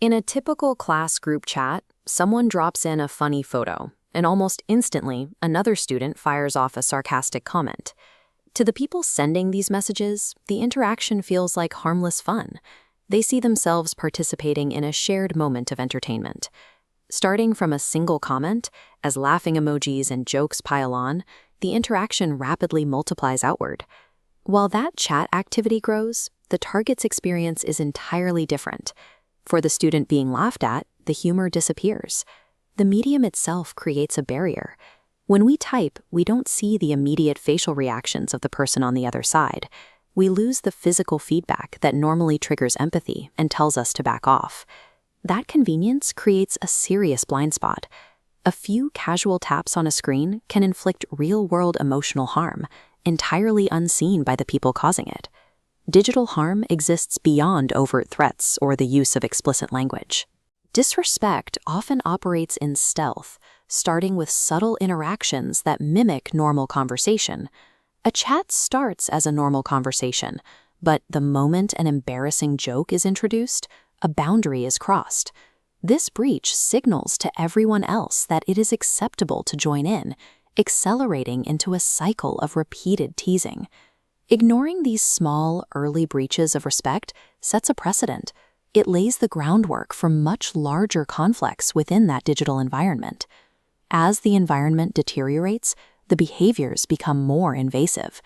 In a typical class group chat, someone drops in a funny photo, and almost instantly, another student fires off a sarcastic comment. To the people sending these messages, the interaction feels like harmless fun. They see themselves participating in a shared moment of entertainment. Starting from a single comment, as laughing emojis and jokes pile on, the interaction rapidly multiplies outward. While that chat activity grows, the target's experience is entirely different. For the student being laughed at, the humor disappears. The medium itself creates a barrier. When we type, we don't see the immediate facial reactions of the person on the other side. We lose the physical feedback that normally triggers empathy and tells us to back off. That convenience creates a serious blind spot. A few casual taps on a screen can inflict real-world emotional harm, entirely unseen by the people causing it. Digital harm exists beyond overt threats or the use of explicit language. Disrespect often operates in stealth, starting with subtle interactions that mimic normal conversation. A chat starts as a normal conversation, but the moment an embarrassing joke is introduced, a boundary is crossed. This breach signals to everyone else that it is acceptable to join in, accelerating into a cycle of repeated teasing. Ignoring these small, early breaches of respect sets a precedent. It lays the groundwork for much larger conflicts within that digital environment. As the environment deteriorates, the behaviors become more invasive.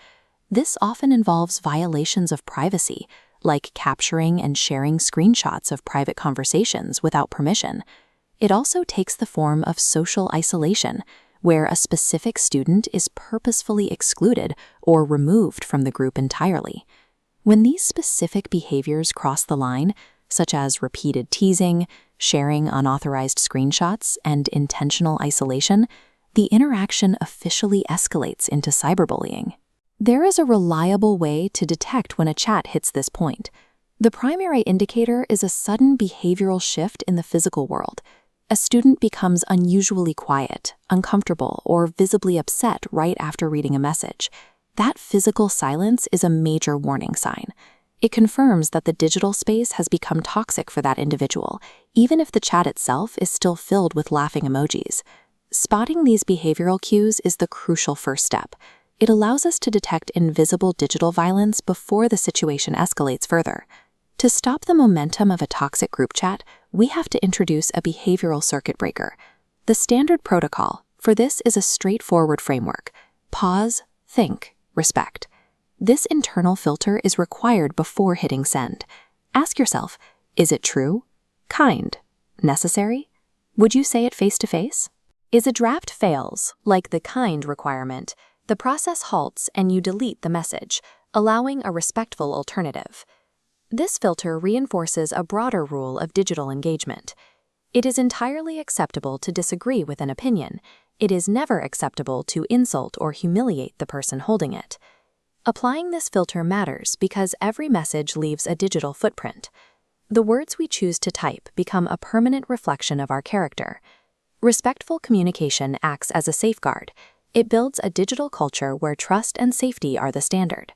This often involves violations of privacy, like capturing and sharing screenshots of private conversations without permission. It also takes the form of social isolation, where a specific student is purposefully excluded or removed from the group entirely. When these specific behaviors cross the line, such as repeated teasing, sharing unauthorized screenshots, and intentional isolation, the interaction officially escalates into cyberbullying. There is a reliable way to detect when a chat hits this point. The primary indicator is a sudden behavioral shift in the physical world. A student becomes unusually quiet, uncomfortable, or visibly upset right after reading a message. That physical silence is a major warning sign. It confirms that the digital space has become toxic for that individual, even if the chat itself is still filled with laughing emojis. Spotting these behavioral cues is the crucial first step. It allows us to detect invisible digital violence before the situation escalates further. To stop the momentum of a toxic group chat, we have to introduce a behavioral circuit breaker. The standard protocol for this is a straightforward framework: pause, think, respect. This internal filter is required before hitting send. Ask yourself, is it true, kind, necessary? Would you say it face-to-face? If a draft fails, like the kind requirement, the process halts and you delete the message, allowing a respectful alternative. This filter reinforces a broader rule of digital engagement. It is entirely acceptable to disagree with an opinion. It is never acceptable to insult or humiliate the person holding it. Applying this filter matters because every message leaves a digital footprint. The words we choose to type become a permanent reflection of our character. Respectful communication acts as a safeguard. It builds a digital culture where trust and safety are the standard.